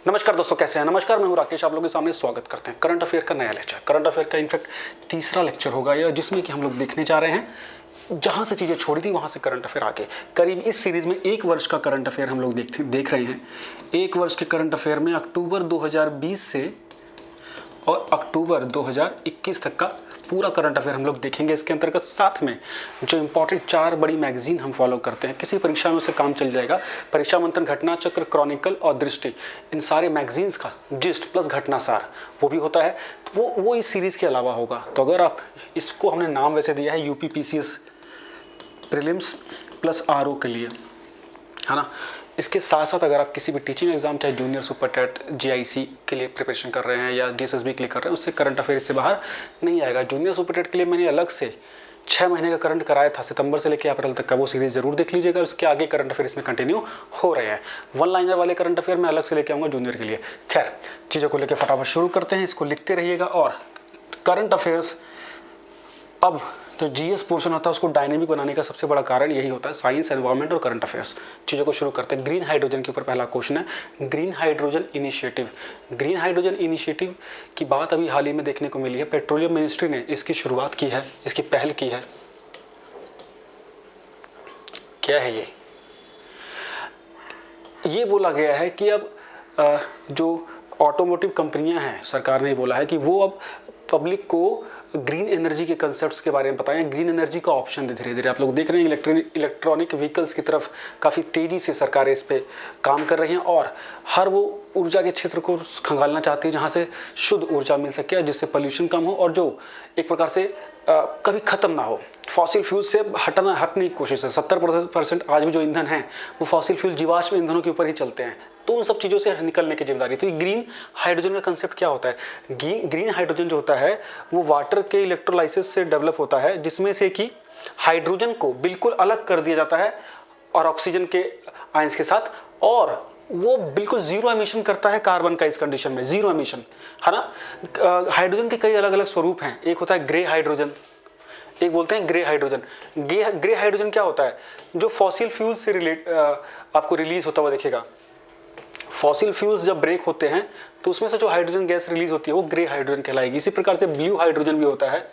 नमस्कार दोस्तों, कैसे हैं? नमस्कार, मैं हूं राकेश। आप लोगों के सामने स्वागत करते हैं करंट अफेयर का नया लेक्चर। करंट अफेयर का इनफैक्ट तीसरा लेक्चर होगा यह, जिसमें कि हम लोग देखने जा रहे हैं जहां से चीज़ें छोड़ी थी वहां से करंट अफेयर आगे। करीब इस सीरीज में एक वर्ष का करंट अफेयर हम लोग देख रहे हैं। एक वर्ष के करंट अफेयर में अक्टूबर 2020 से और अक्टूबर 2021 तक का पूरा करंट अफेयर हम लोग देखेंगे। इसके अंतर्गत साथ में जो इंपॉर्टेंट 4 बड़ी मैगजीन हम फॉलो करते हैं, किसी परीक्षा में उससे काम चल जाएगा। परीक्षा मंथन, घटना चक्र, क्रॉनिकल और दृष्टि, इन सारे मैगजीन्स का जिस्ट प्लस घटनासार वो भी होता है। वो इस सीरीज़ के अलावा होगा। तो अगर आप इसको, हमने नाम वैसे दिया है UP PCS prelims plus RO के लिए, है ना। इसके साथ साथ अगर आप किसी भी टीचिंग एग्जाम, चाहे जूनियर सुपर टेट, जीआईसी के लिए प्रिपरेशन कर रहे हैं या डीएसएसबी के लिए कर रहे हैं, उससे करंट अफेयर से बाहर नहीं आएगा। जूनियर सुपर टेट के लिए मैंने अलग से 6 महीने का करंट कराया था, सितंबर से लेकर अप्रैल तक का। वो सीरीज जरूर देख लीजिएगा। उसके आगे करंट अफेयर इसमें कंटिन्यू हो रहे हैं। 1 लाइनर वाले करंट अफेयर मैं अलग से लेके आऊँगा जूनियर के लिए। खैर, चीज़ों को लेकर फटाफट शुरू करते हैं। इसको लिखते रहिएगा। और करंट अफेयर्स, अब जो जीएस पोर्शन होता है उसको डायनेमिक बनाने का सबसे बड़ा कारण यही होता है, साइंस, एनवायरनमेंट और करंट अफेयर्स। चीज़ों को शुरू करते हैं। ग्रीन हाइड्रोजन के ऊपर पहला क्वेश्चन है। Green hydrogen initiative. Green hydrogen initiative की बात अभी हाल ही में देखने को मिली है। पेट्रोलियम मिनिस्ट्री ने इसकी शुरुआत की है, इसकी पहल की है। क्या है ये बोला गया है कि अब जो ऑटोमोटिव कंपनियां हैं, सरकार ने बोला है कि वो अब पब्लिक को ग्रीन एनर्जी के कंसेप्ट्स के बारे में बताएं, ग्रीन एनर्जी का ऑप्शन दे। धीरे धीरे आप लोग देख रहे हैं इलेक्ट्रॉनिक व्हीकल्स की तरफ काफ़ी तेज़ी से सरकारें इस पे काम कर रही हैं और हर वो ऊर्जा के क्षेत्र को खंगालना चाहती है जहां से शुद्ध ऊर्जा मिल सके, जिससे पोल्यूशन कम हो और जो एक प्रकार से कभी ख़त्म ना हो। फॉसिल फ्यूल से हटने की कोशिश है। 70% आज भी जो ईंधन है वो फॉसिल फ्यूल, जीवाश्म ईंधनों के ऊपर ही चलते हैं। तो उन सब चीज़ों से निकलने की जिम्मेदारी। तो ग्रीन हाइड्रोजन का कंसेप्ट क्या होता है? ग्रीन हाइड्रोजन जो होता है वो वाटर के इलेक्ट्रोलाइसिस से डेवलप होता है, जिसमें से कि हाइड्रोजन को बिल्कुल अलग कर दिया जाता है और ऑक्सीजन के आयंस के साथ, और वो बिल्कुल जीरो एमिशन करता है कार्बन का। इस कंडीशन में जीरो एमिशन, है ना। हाइड्रोजन के कई अलग अलग स्वरूप हैं। एक होता है ग्रे हाइड्रोजन, एक बोलते हैं ग्रे हाइड्रोजन। ग्रे हाइड्रोजन क्या होता है? जो फॉसिल फ्यूल से आपको रिलीज होता हुआ देखेगा। फॉसिल फ्यूल्स जब ब्रेक होते हैं तो उसमें से जो हाइड्रोजन गैस रिलीज होती है वो ग्रे हाइड्रोजन कहलाएगी। इसी प्रकार से ब्लू हाइड्रोजन भी होता है।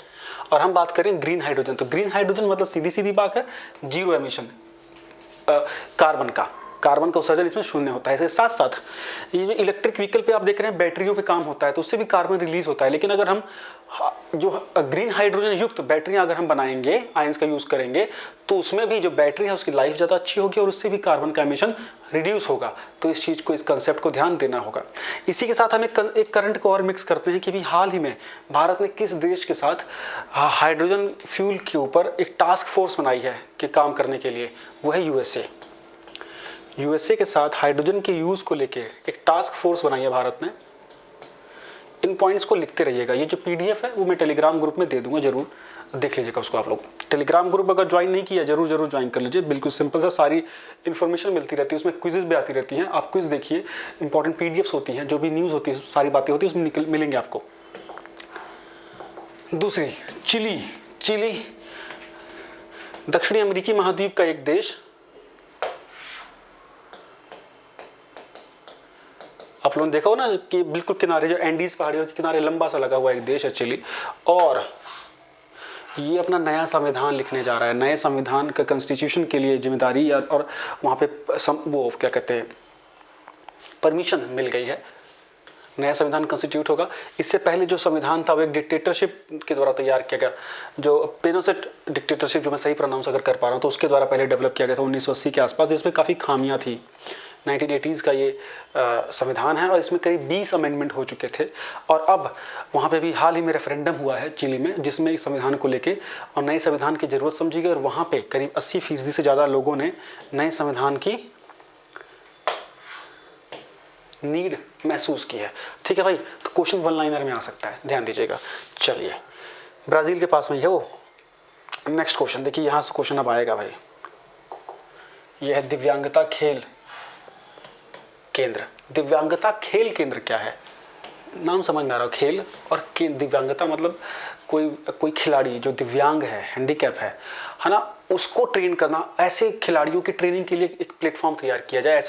और हम बात करें ग्रीन हाइड्रोजन, तो ग्रीन हाइड्रोजन मतलब सीधी सीधी बात है जीरो एमिशन कार्बन का उत्सर्जन इसमें शून्य होता है। इसके साथ साथ ये जो इलेक्ट्रिक व्हीकल पे आप देख रहे हैं बैटरियों पे काम होता है, तो उससे भी कार्बन रिलीज होता है। लेकिन अगर हम जो ग्रीन हाइड्रोजन युक्त बैटरियां अगर हम बनाएंगे, आयंस का यूज करेंगे, तो उसमें भी जो बैटरी है उसकी लाइफ ज़्यादा अच्छी होगी और उससे भी कार्बन का एमिशन रिड्यूस होगा। तो इस चीज़ को, इस कंसेप्ट को ध्यान देना होगा। इसी के साथ हम एक करंट को और मिक्स करते हैं कि भी हाल ही में भारत ने किस देश के साथ हाइड्रोजन फ्यूल के ऊपर एक टास्क फोर्स बनाई है कि काम करने के लिए, वो है यूएसए। यूएसए के साथ हाइड्रोजन के यूज़ को लेके एक टास्क फोर्स बनाई है भारत ने। इन पॉइंट्स को लिखते रहिएगा। ये जो पीडीएफ है वो मैं टेलीग्राम ग्रुप में दे दूंगा, जरूर देख लीजिएगा उसको। आप लोग टेलीग्राम ग्रुप अगर ज्वाइन नहीं किया, जरूर ज्वाइन कर लीजिए। बिल्कुल सिंपल सा, सारी इन्फॉर्मेशन मिलती रहती है उसमें। क्विजेज भी आती रहती हैं, आप क्विज देखिए। इंपॉर्टेंट पीडीएफ्स होती हैं, जो भी न्यूज़ होती है, सारी बातें होती है उसमें मिलेंगे आपको। दूसरी, चिली दक्षिणी अमेरिकी महाद्वीप का एक देश। आप लोगों ने देखा हो ना कि बिल्कुल किनारे, जो एंडीज पहाड़ियों के किनारे लंबा सा लगा हुआ एक देश है चिली। और ये अपना नया संविधान लिखने जा रहा है। नए संविधान का कॉन्स्टिट्यूशन के लिए जिम्मेदारी और वहाँ पे वो क्या कहते हैं, परमिशन मिल गई है। नया संविधान कॉन्स्टिट्यूट होगा। इससे पहले जो संविधान था वो एक डिक्टेटरशिप के द्वारा तैयार किया गया, जो पिनोसेट डिक्टेटरशिप, जो मैं सही प्रोनाउंस अगर कर पा रहा हूँ, तो उसके द्वारा पहले डेवलप किया गया था 1980 के आसपास, जिसमें काफ़ी खामियाँ थी। 1980s का ये संविधान है और इसमें करीब 20 अमेंडमेंट हो चुके थे। और अब वहाँ पे भी हाल ही में रेफरेंडम हुआ है चिली में, जिसमें इस संविधान को लेके और नए संविधान की ज़रूरत समझी गई। और वहाँ पे करीब 80% से ज़्यादा लोगों ने नए संविधान की नीड महसूस की है। ठीक है भाई, तो क्वेश्चन 1 लाइनर में आ सकता है, ध्यान दीजिएगा। चलिए, ब्राज़ील के पास में है वो। नेक्स्ट क्वेश्चन देखिए, यहाँ से क्वेश्चन अब आएगा भाई। यह है दिव्यांगता खेल केंद्र। दिव्यांगता खेल केंद्र क्या है? नाम समझ में आ रहा हो, खेल और दिव्यांगता मतलब कोई खिलाड़ी जो दिव्यांग है, हैंडीकैप है ना, उसको ट्रेन करना, ऐसे खिलाड़ियों की ट्रेनिंग के लिए एक प्लेटफॉर्म तैयार किया जाए,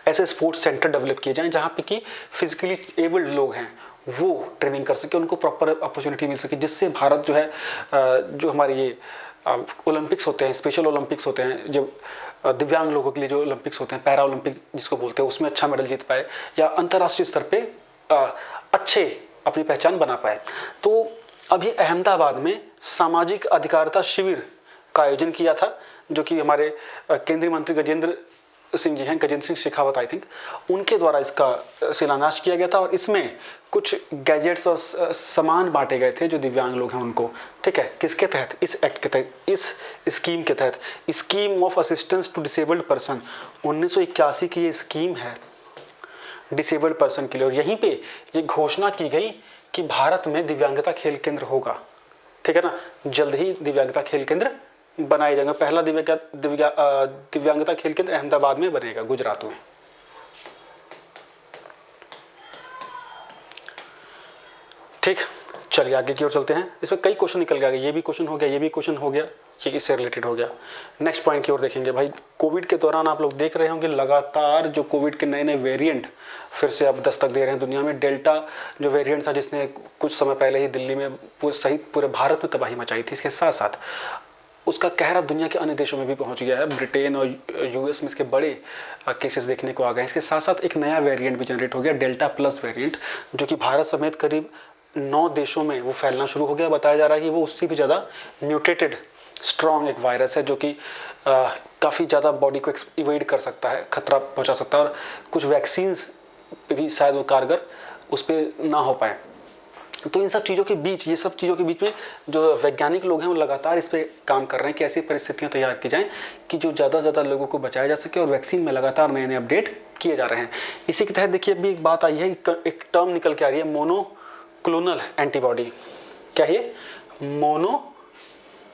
ऐसे स्पोर्ट्स सेंटर डेवलप किए जाएं जहाँ पे कि फिजिकली एबल्ड लोग हैं वो ट्रेनिंग कर सके, उनको प्रॉपर अपॉर्चुनिटी मिल सके, जिससे भारत जो है जो हमारे ये ओलंपिक्स होते हैं, स्पेशल ओलंपिक्स होते हैं, जो दिव्यांग लोगों के लिए जो ओलंपिक्स होते हैं, पैरा ओलंपिक जिसको बोलते हैं, उसमें अच्छा मेडल जीत पाए या अंतर्राष्ट्रीय स्तर पे अच्छे अपनी पहचान बना पाए। तो अभी अहमदाबाद में सामाजिक अधिकारिता शिविर का आयोजन किया था, जो कि हमारे केंद्रीय मंत्री गजेंद्र सिंह जी हैं, गजेंद्र सिंह शेखावत आई थिंक, उनके द्वारा इसका शिलान्यास किया गया था। और इसमें कुछ गैजेट्स और सामान बांटे गए थे जो दिव्यांग लोग हैं उनको, ठीक है। किसके तहत? इस एक्ट के तहत, इस स्कीम के तहत, scheme of assistance to disabled person, 1981 की ये स्कीम है डिसेबल्ड पर्सन के लिए। और यहीं पे ये घोषणा की गई कि भारत में दिव्यांगता खेल केंद्र होगा, ठीक है ना। जल्द ही दिव्यांगता खेल केंद्र बनाए जाएंगे। पहला दिव्यांगता खेल केंद्र अहमदाबाद में बनेगा, गुजरात में। ठीक, चलिए आगे की ओर चलते हैं। इसमें कई क्वेश्चन निकल गए, ये भी क्वेश्चन हो गया, ये भी क्वेश्चन हो गया, ये इससे रिलेटेड हो गया। नेक्स्ट पॉइंट की ओर देखेंगे। भाई कोविड के दौरान आप लोग देख रहे होंगे लगातार जो कोविड के नए नए वेरिएंट फिर से अब दस्तक दे रहे हैं दुनिया में। डेल्टा जो वेरिएंट था जिसने कुछ समय पहले ही दिल्ली में सहित पूरे भारत में तबाही मचाई थी, इसके साथ साथ उसका कहर अब दुनिया के अन्य देशों में भी पहुंच गया है। ब्रिटेन और यूएस में इसके बड़े केसेस देखने को आ गए हैं। इसके साथ साथ एक नया वेरिएंट भी जनरेट हो गया, डेल्टा प्लस वेरिएंट, जो कि भारत समेत करीब 9 देशों में वो फैलना शुरू हो गया। बताया जा रहा है कि वो उससे भी ज़्यादा म्यूटेटेड स्ट्रॉन्ग एक वायरस है, जो कि काफ़ी ज़्यादा बॉडी को इवेड कर सकता है, खतरा पहुंचा सकता है, और कुछ वैक्सीन्स पे भी शायद वो कारगर उस पर ना हो पाए। तो इन सब चीज़ों के बीच, ये सब चीज़ों के बीच में जो वैज्ञानिक लोग हैं वो लगातार इस पर काम कर रहे हैं कि ऐसी परिस्थितियां तैयार की जाएं कि जो ज़्यादा से ज़्यादा लोगों को बचाया जा सके, और वैक्सीन में लगातार नए नए अपडेट किए जा रहे हैं। इसी के तहत देखिए अभी एक बात आई है, एक टर्म निकल के आ रही है, मोनोक्लोनल एंटीबॉडी। क्या है?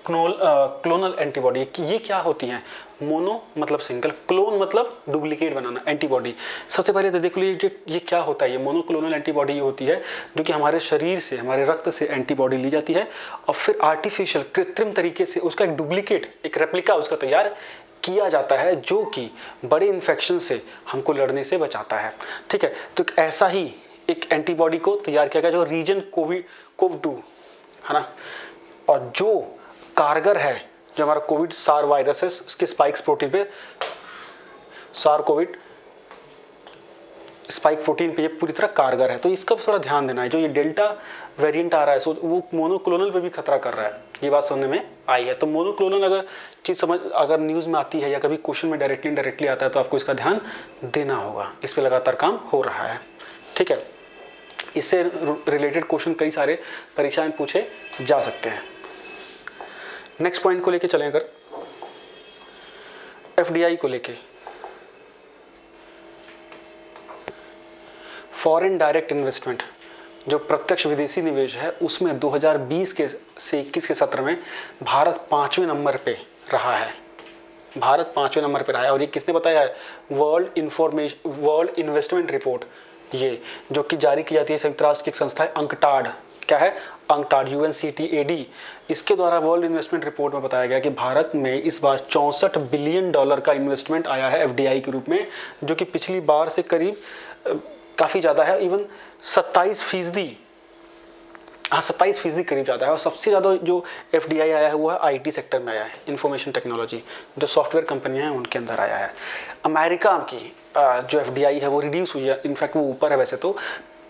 Clonal antibody. ये क्या होती हैं? मोनो मतलब सिंगल, क्लोन मतलब डुप्लीकेट बनाना, एंटीबॉडी। सबसे पहले तो देख लीजिए ये क्या होता है। ये मोनोक्लोनल एंटीबॉडी होती है जो कि हमारे शरीर से, हमारे रक्त से एंटीबॉडी ली जाती है और फिर आर्टिफिशियल, कृत्रिम तरीके से उसका एक डुप्लीकेट, एक रेप्लिका उसका तैयार किया जाता है, जो कि बड़े इन्फेक्शन से हमको लड़ने से बचाता है, ठीक है। तो ऐसा ही एक एंटीबॉडी को तैयार किया गया जो रीजन कोव-2 है ना, और जो कारगर है, जो हमारा कोविड सार वायरस है उसके स्पाइक्स प्रोटीन पे, सार कोविड स्पाइक प्रोटीन पे ये पूरी तरह कारगर है। तो इसका थोड़ा ध्यान देना है। जो ये डेल्टा वेरिएंट आ रहा है सो वो मोनोक्लोनल पे भी खतरा कर रहा है, ये बात समझ में आई है। तो मोनोक्लोनल अगर चीज़ अगर न्यूज़ में आती है या कभी क्वेश्चन में डायरेक्टली आता है तो आपको इसका ध्यान देना होगा। इस पर लगातार काम हो रहा है, ठीक है। इससे रिलेटेड क्वेश्चन कई सारे परीक्षा में पूछे जा सकते हैं। नेक्स्ट पॉइंट को लेके चलें, अगर एफडीआई को लेके, फॉरेन डायरेक्ट इन्वेस्टमेंट, जो प्रत्यक्ष विदेशी निवेश है, उसमें 2020 के से 21 के सत्र में भारत 5वें नंबर पे रहा है। भारत 5वें नंबर पे रहा है। और ये किसने बताया है? वर्ल्ड इन्वेस्टमेंट रिपोर्ट, ये जो कि जारी की जाती है संयुक्त राष्ट्र की एक संस्था है, अंकटाड। क्या है? UNCTAD, UNCTAD। इसके द्वारा वर्ल्ड इन्वेस्टमेंट रिपोर्ट में बताया गया कि भारत में इस बार $64 बिलियन का इन्वेस्टमेंट आया है एफडीआई के रूप में, जो कि पिछली बार से करीब काफ़ी ज़्यादा है। इवन 27% करीब ज़्यादा है। और सबसे ज़्यादा जो एफडीआई आया है वो है IT सेक्टर में आया है, इंफॉर्मेशन टेक्नोलॉजी, जो सॉफ्टवेयर कंपनियां हैं उनके अंदर आया है। अमेरिका की जो एफडीआई है वो रिड्यूस हुई है, इनफैक्ट वो ऊपर है वैसे तो।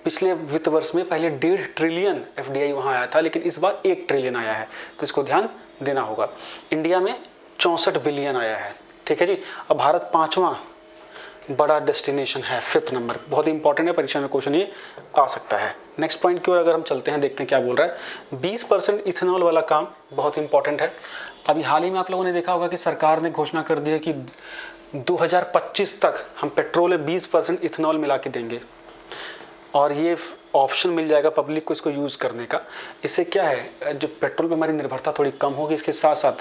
पिछले वित्त वर्ष में पहले 1.5 ट्रिलियन एफडीआई वहाँ आया था, लेकिन इस बार 1 ट्रिलियन आया है, तो इसको ध्यान देना होगा। इंडिया में 64 बिलियन आया है, ठीक है जी। अब भारत 5वां बड़ा डेस्टिनेशन है, 5th नंबर। बहुत इंपॉर्टेंट है, परीक्षा में क्वेश्चन ये आ सकता है। नेक्स्ट पॉइंट की ओर अगर हम चलते हैं, देखते हैं क्या बोल रहा है। 20% इथेनॉल वाला काम बहुत इंपॉर्टेंट है। अभी हाल ही में आप लोगों ने देखा होगा कि सरकार ने घोषणा कर दी है कि 2025 तक हम पेट्रोल में 20% इथेनॉल मिला के देंगे, और ये ऑप्शन मिल जाएगा पब्लिक को इसको यूज़ करने का। इससे क्या है, जो पेट्रोल पे हमारी निर्भरता थोड़ी कम होगी, इसके साथ साथ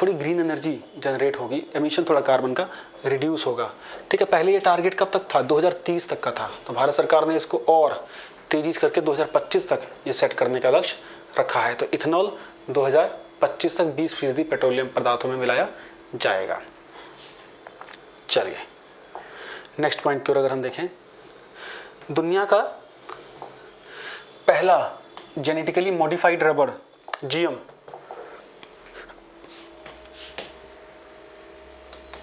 थोड़ी ग्रीन एनर्जी जनरेट होगी, एमिशन थोड़ा कार्बन का रिड्यूस होगा, ठीक है। पहले ये टारगेट कब तक था? 2030 तक का था, तो भारत सरकार ने इसको और तेजी करके 2025 तक ये सेट करने का लक्ष्य रखा है। तो इथेनॉल 25 तक 20% पेट्रोलियम पदार्थों में मिलाया जाएगा। चलिए नेक्स्ट पॉइंट की ओर अगर हम देखें, दुनिया का पहला जेनेटिकली मॉडिफाइड रबड़ GM,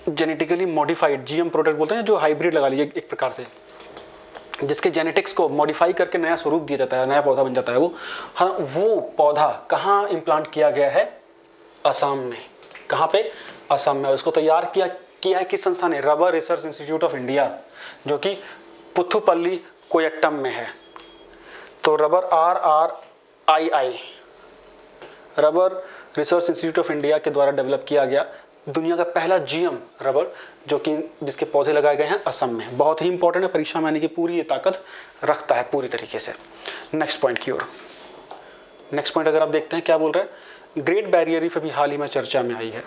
genetically modified GM product बोलते हैं, जो हाइब्रिड लगा लीजिए एक प्रकार से, जिसके जेनेटिक्स को मॉडिफाई करके नया स्वरूप दिया जाता है, नया पौधा बन जाता है वो। हाँ, वो पौधा कहाँ इम्प्लांट किया गया है? असम में। कहाँ पे? असम में। उसको तैयार किया है किस संस्था ने? Rubber research institute of India, जो कि पुथुपल्ली कोयट्टम में है। तो rubber RRII, rubber research institute of India के द्वारा डेवलप किया गया दुनिया का पहला जीएम रबर, जो कि जिसके पौधे लगाए गए हैं असम में। बहुत ही इंपॉर्टेंट है, परीक्षा में आने की पूरी ये ताकत रखता है पूरी तरीके से। नेक्स्ट पॉइंट की ओर, नेक्स्ट पॉइंट अगर आप देखते हैं क्या बोल रहा है, ग्रेट बैरियर रीफ अभी हाल ही में चर्चा में आई है।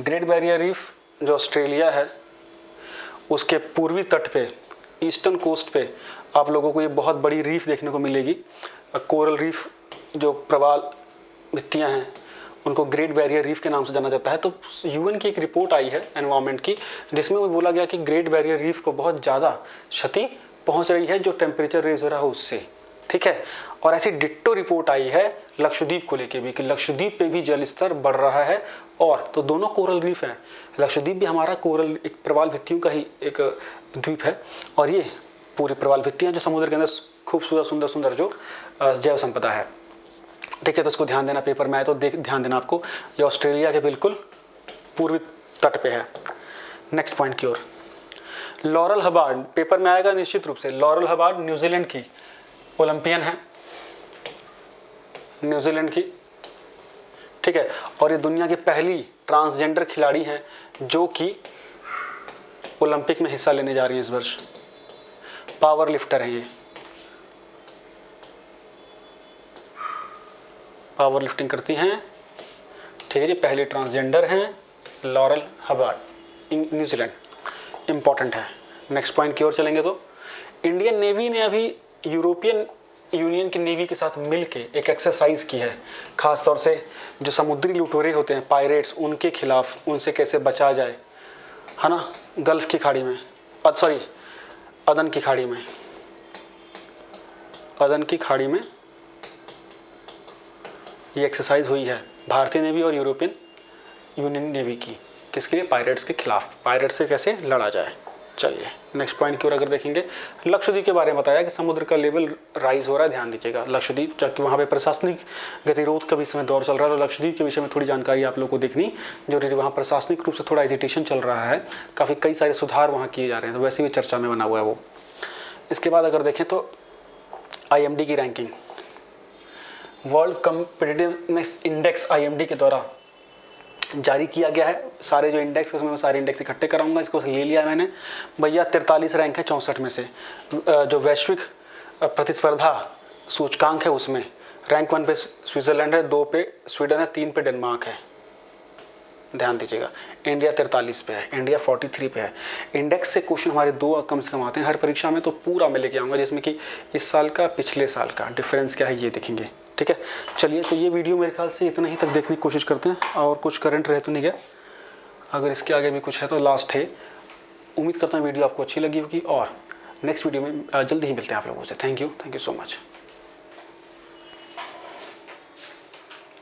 ग्रेट बैरियर रीफ जो ऑस्ट्रेलिया है, उसके पूर्वी तट पे, ईस्टर्न कोस्ट पे आप लोगों को ये बहुत बड़ी रीफ देखने को मिलेगी। कोरल रीफ, जो प्रवाल भित्तियाँ हैं, उनको ग्रेट बैरियर रीफ के नाम से जाना जाता है। तो यूएन की एक रिपोर्ट आई है एनवायरनमेंट की, जिसमें वो बोला गया कि ग्रेट बैरियर रीफ को बहुत ज़्यादा क्षति पहुंच रही है जो टेम्परेचर रेज हो रहा है उससे। ठीक है, और ऐसी डिट्टो रिपोर्ट आई है लक्षद्वीप को लेके भी, कि लक्षद्वीप पे भी जल स्तर बढ़ रहा है। और तो दोनों कोरल रीफ हैं, लक्षद्वीप भी हमारा कोरल एक प्रवाल भित्तियों का ही एक द्वीप है, और ये पूरी प्रवाल भित्तियाँ जो समुद्र के अंदर खूबसूरत सुंदर सुंदर जो जैव संपदा है। ठीक है, तो इसको ध्यान देना, पेपर में आए तो ध्यान देना आपको। ये ऑस्ट्रेलिया के बिल्कुल पूर्वी तट पे है। नेक्स्ट पॉइंट की ओर, लॉरल हबार्ड पेपर में आएगा निश्चित रूप से। लॉरल हबार्ड न्यूजीलैंड की ओलंपियन है, न्यूजीलैंड की। ठीक है, और ये दुनिया की पहली ट्रांसजेंडर खिलाड़ी हैं जो कि ओलंपिक में हिस्सा लेने जा रही है इस वर्ष। पावर लिफ्टर है ये, पावर लिफ्टिंग करती हैं। ठीक है जी, पहले ट्रांसजेंडर हैं लॉरल हबार्ड, न्यूजीलैंड। इंपॉर्टेंट है। नेक्स्ट पॉइंट की ओर चलेंगे तो इंडियन नेवी ने अभी यूरोपियन यूनियन की नेवी के साथ मिलके एक एक्सरसाइज की है, खास तौर से जो समुद्री लुटेरे होते हैं, पायरेट्स, उनके खिलाफ, उनसे कैसे बचा जाए, है ना। गल्फ की खाड़ी में, अदन की खाड़ी में, अदन की खाड़ी में ये एक्सरसाइज हुई है भारतीय नेवी और यूरोपियन यूनियन नेवी की। किसके लिए? पायरेट्स के खिलाफ, पायरेट से कैसे लड़ा जाए। चलिए नेक्स्ट पॉइंट की ओर अगर देखेंगे, लक्षद्वीप के बारे में बताया कि समुद्र का लेवल राइज हो रहा है, ध्यान दीजिएगा। लक्षद्वीप, जबकि वहाँ पे प्रशासनिक गतिरोध का भी इस समय दौर चल रहा है, तो लक्षद्वीप के विषय में थोड़ी जानकारी आप लोगों को देखनी जरूरी। वहाँ प्रशासनिक रूप से थोड़ा एजिटेशन चल रहा है, कई सारे सुधार वहाँ किए जा रहे हैं, तो वैसे भी चर्चा में बना हुआ है वो। इसके बाद अगर देखें तो IMD की ranking, world competitiveness index IMD के द्वारा जारी किया गया है। सारे जो इंडेक्स उसमें मैं सारे इंडेक्स इकट्ठे कराऊंगा, इसको ले लिया है मैंने भैया। 43 रैंक है 64 में से। जो वैश्विक प्रतिस्पर्धा सूचकांक है उसमें रैंक 1 पे स्विट्जरलैंड है, 2 पे स्वीडन है, 3 पे डेनमार्क है। ध्यान दीजिएगा, इंडिया 43 पे है, इंडिया 43 पे है। इंडेक्स से क्वेश्चन हमारे 2 कम से कम आते हैं हर परीक्षा में, तो पूरा मैं लेके आऊँगा, जिसमें कि इस साल का पिछले साल का डिफरेंस क्या है ये देखेंगे। ठीक है, चलिए तो ये वीडियो मेरे ख्याल से इतना ही तक देखने की कोशिश करते हैं, और कुछ करंट रहे तो नहीं गया, अगर इसके आगे भी कुछ है तो लास्ट है। उम्मीद करता हूँ वीडियो आपको अच्छी लगी होगी, और नेक्स्ट वीडियो में जल्दी ही मिलते हैं आप लोगों से। Thank you so much.